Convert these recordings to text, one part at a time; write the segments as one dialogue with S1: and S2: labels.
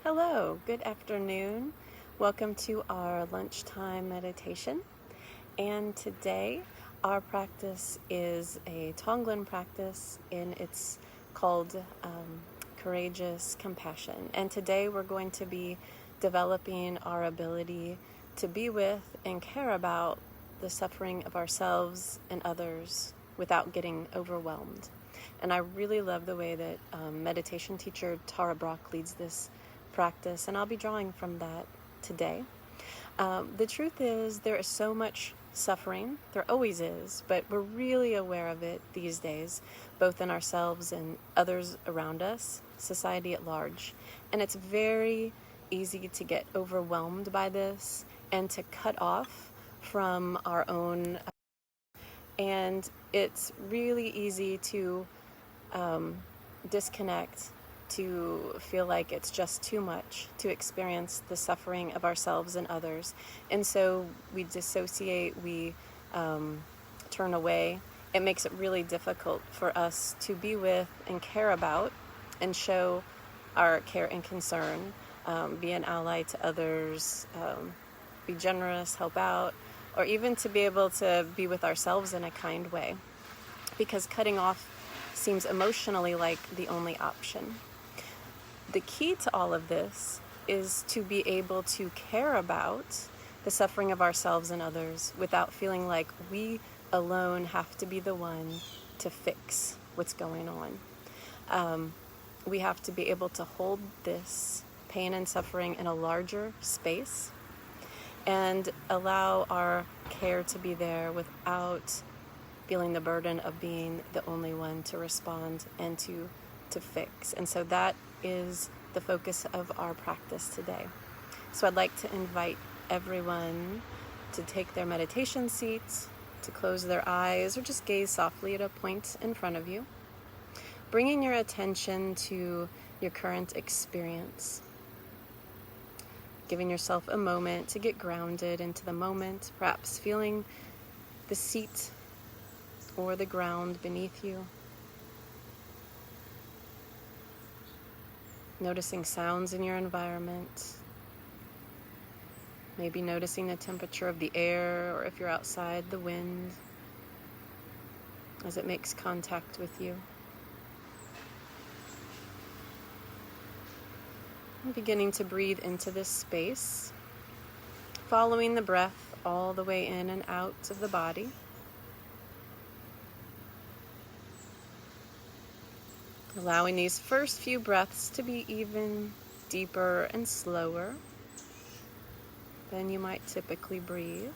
S1: Hello, good afternoon. Welcome to our lunchtime meditation. And today our practice is a Tonglen practice, and it's called Courageous Compassion. And today we're going to be developing our ability to be with and care about the suffering of ourselves and others without getting overwhelmed. And I really love the way that meditation teacher Tara Brach leads this practice, and I'll be drawing from that today. The truth is, there is so much suffering. There always is, but we're really aware of it these days, both in ourselves and others around us, society at large. And it's very easy to get overwhelmed by this and to cut off from our own. And it's really easy to disconnect, to feel like it's just too much to experience the suffering of ourselves and others. And so we dissociate, we turn away. It makes it really difficult for us to be with and care about and show our care and concern, be an ally to others, be generous, help out, or even to be able to be with ourselves in a kind way, because cutting off seems emotionally like the only option. The key to all of this is to be able to care about the suffering of ourselves and others without feeling like we alone have to be the one to fix what's going on. We have to be able to hold this pain and suffering in a larger space and allow our care to be there without feeling the burden of being the only one to respond and to fix. And so that is the focus of our practice today. So I'd like to invite everyone to take their meditation seats, to close their eyes, or just gaze softly at a point in front of you, bringing your attention to your current experience, giving yourself a moment to get grounded into the moment, perhaps feeling the seat or the ground beneath you. Noticing sounds in your environment. Maybe noticing the temperature of the air, or if you're outside, the wind as it makes contact with you. And beginning to breathe into this space, following the breath all the way in and out of the body. Allowing these first few breaths to be even deeper and slower than you might typically breathe.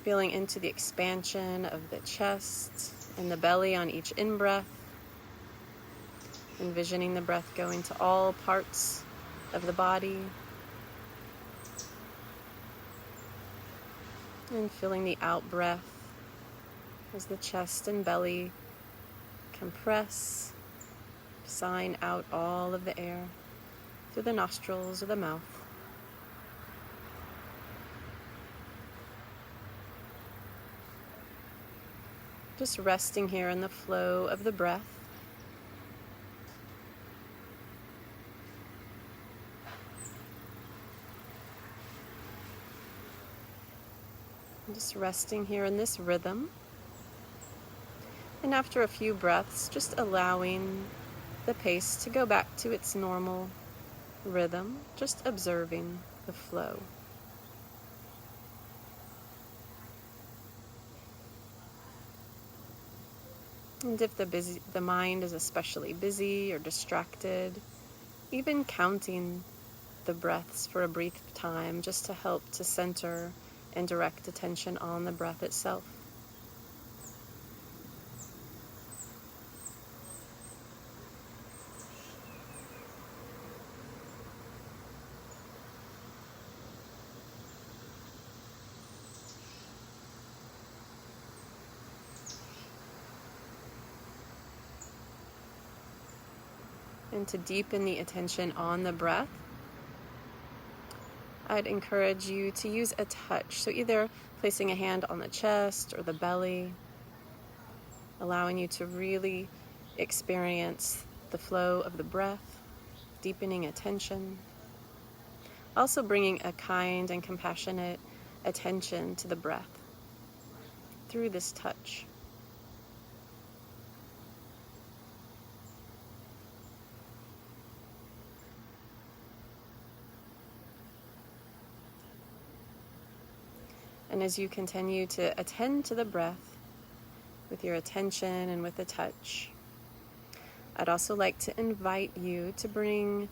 S1: Feeling into the expansion of the chest and the belly on each in-breath. Envisioning the breath going to all parts of the body. And feeling the out-breath as the chest and belly compress, sighing out all of the air through the nostrils or the mouth. Just resting here in the flow of the breath. Just resting here in this rhythm. And after a few breaths, just allowing the pace to go back to its normal rhythm, just observing the flow. And if the mind is especially busy or distracted, even counting the breaths for a brief time just to help to center and direct attention on the breath itself. And to deepen the attention on the breath, I'd encourage you to use a touch. So either placing a hand on the chest or the belly, allowing you to really experience the flow of the breath, deepening attention. Also bringing a kind and compassionate attention to the breath through this touch. And as you continue to attend to the breath with your attention and with the touch, I'd also like to invite you to bring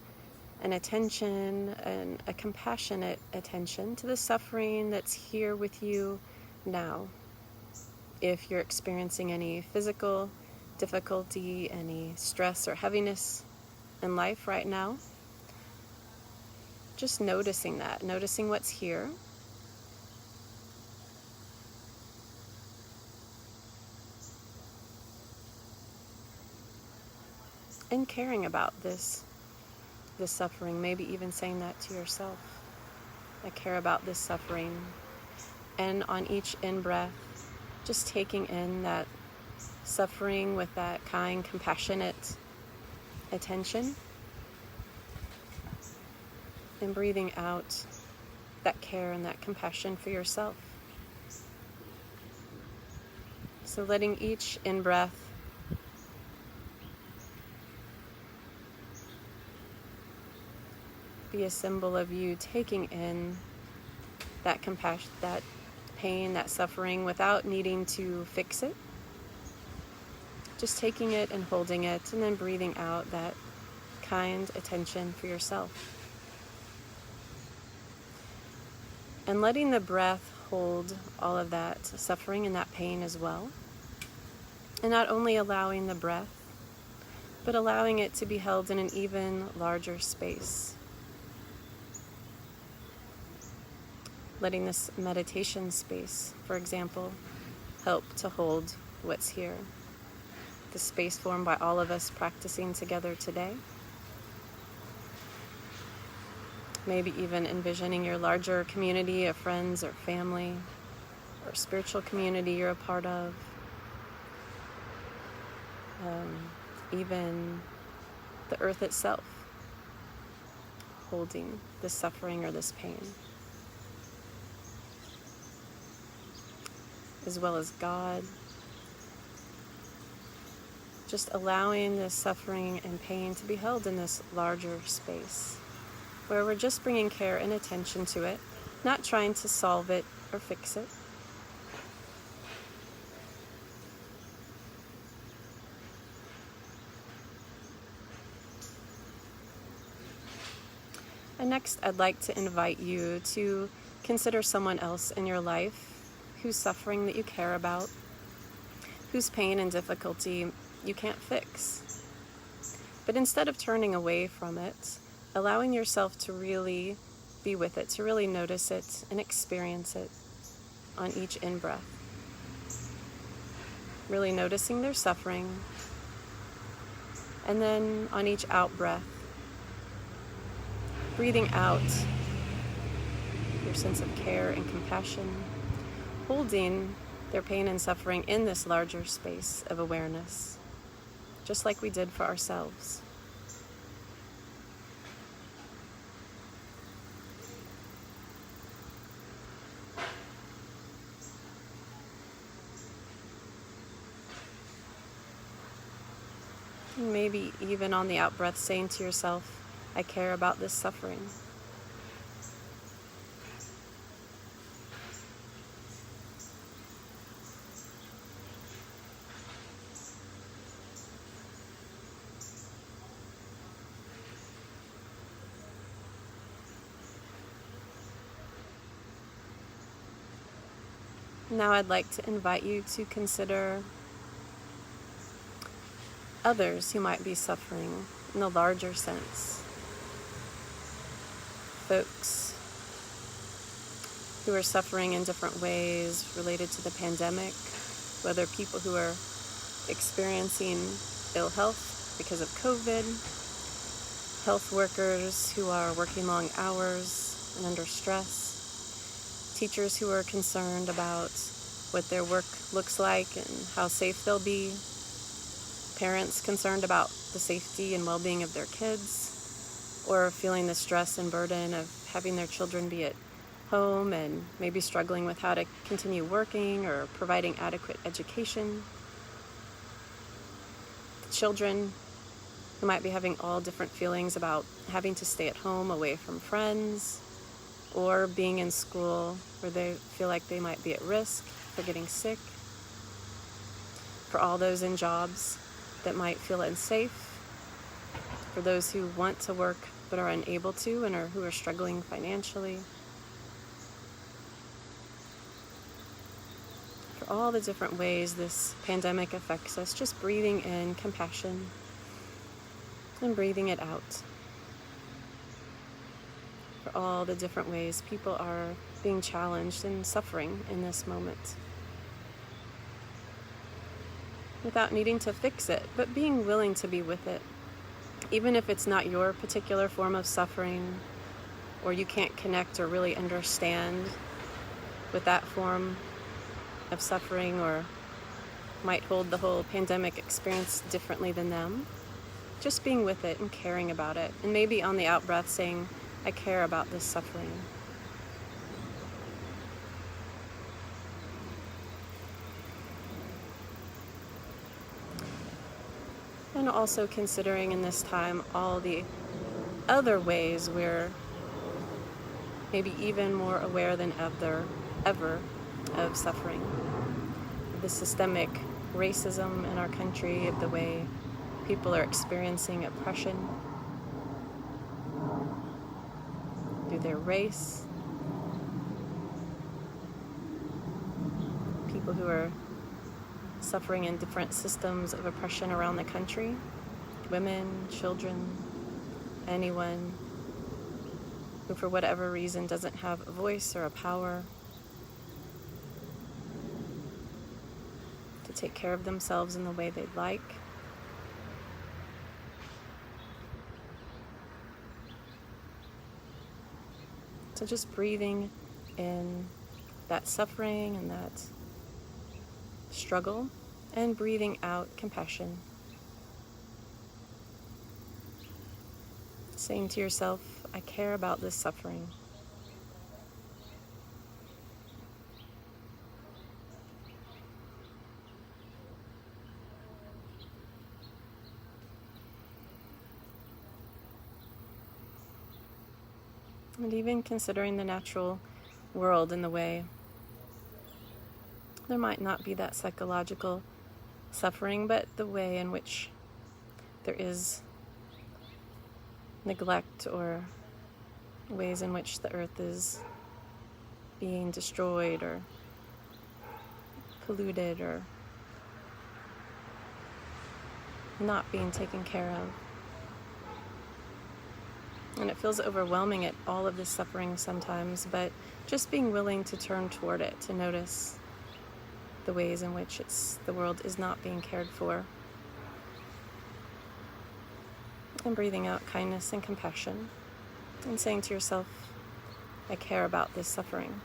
S1: an attention and a compassionate attention to the suffering that's here with you now. If you're experiencing any physical difficulty, any stress or heaviness in life right now, just noticing that, noticing what's here. And caring about this suffering, maybe even saying that to yourself. I care about this suffering. And on each in-breath, just taking in that suffering with that kind, compassionate attention. And breathing out that care and that compassion for yourself. So letting each in-breath be a symbol of you taking in that compassion, that pain, that suffering without needing to fix it. Just taking it and holding it and then breathing out that kind attention for yourself. And letting the breath hold all of that suffering and that pain as well. And not only allowing the breath, but allowing it to be held in an even larger space. Letting this meditation space, for example, help to hold what's here. The space formed by all of us practicing together today. Maybe even envisioning your larger community of friends or family or spiritual community you're a part of. Even the earth itself holding this suffering or this pain. As well as God. Just allowing this suffering and pain to be held in this larger space, where we're just bringing care and attention to it, not trying to solve it or fix it. And next, I'd like to invite you to consider someone else in your life whose suffering that you care about, whose pain and difficulty you can't fix. But instead of turning away from it, allowing yourself to really be with it, to really notice it and experience it on each in-breath. Really noticing their suffering. And then on each out-breath, breathing out your sense of care and compassion, holding their pain and suffering in this larger space of awareness, just like we did for ourselves. And maybe even on the out-breath saying to yourself, I care about this suffering. Now I'd like to invite you to consider others who might be suffering in a larger sense. Folks who are suffering in different ways related to the pandemic, whether people who are experiencing ill health because of COVID, health workers who are working long hours and under stress, teachers who are concerned about what their work looks like and how safe they'll be, Parents concerned about the safety and well-being of their kids, or feeling the stress and burden of having their children be at home and maybe struggling with how to continue working or providing adequate education. Children who might be having all different feelings about having to stay at home away from friends, or being in school where they feel like they might be at risk for getting sick. For all those in jobs that might feel unsafe. For those who want to work but are unable to and who are struggling financially. For all the different ways this pandemic affects us, just breathing in compassion and breathing it out. For all the different ways people are being challenged and suffering in this moment. Without needing to fix it, but being willing to be with it. Even if it's not your particular form of suffering, or you can't connect or really understand with that form of suffering, or might hold the whole pandemic experience differently than them, just being with it and caring about it. And maybe on the out breath saying, I care about this suffering. And also considering in this time all the other ways we're maybe even more aware than ever of suffering. The systemic racism in our country, of the way people are experiencing oppression through their race. People who are suffering in different systems of oppression around the country. Women, children, anyone who for whatever reason doesn't have a voice or a power to take care of themselves in the way they'd like. So just breathing in that suffering and that struggle, and breathing out compassion. Saying to yourself, I care about this suffering. And even considering the natural world in the way there might not be that psychological suffering, but the way in which there is neglect, or ways in which the earth is being destroyed or polluted or not being taken care of. And it feels overwhelming at all of this suffering sometimes, but just being willing to turn toward it, to notice the ways in which the world is not being cared for. And breathing out kindness and compassion, and saying to yourself, I care about this suffering.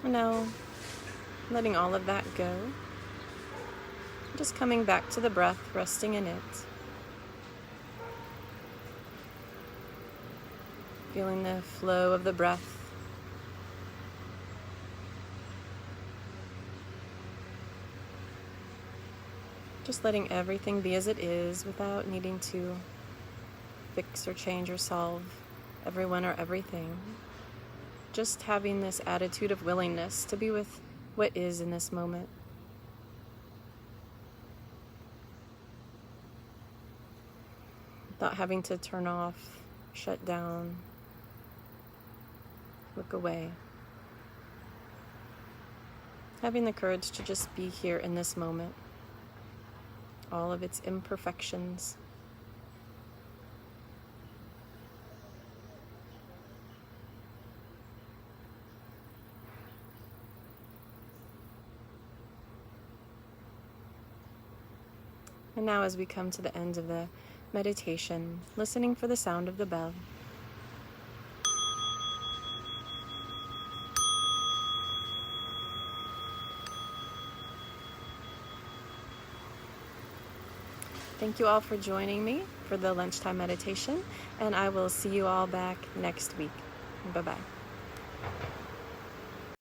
S1: And now, letting all of that go, just coming back to the breath, resting in it. Feeling the flow of the breath. Just letting everything be as it is without needing to fix or change or solve everyone or everything. Just having this attitude of willingness to be with what is in this moment. Without having to turn off, shut down, look away. Having the courage to just be here in this moment. All of its imperfections. And now, as we come to the end of the meditation, listening for the sound of the bell. Thank you all for joining me for the lunchtime meditation, and I will see you all back next week. Bye-bye.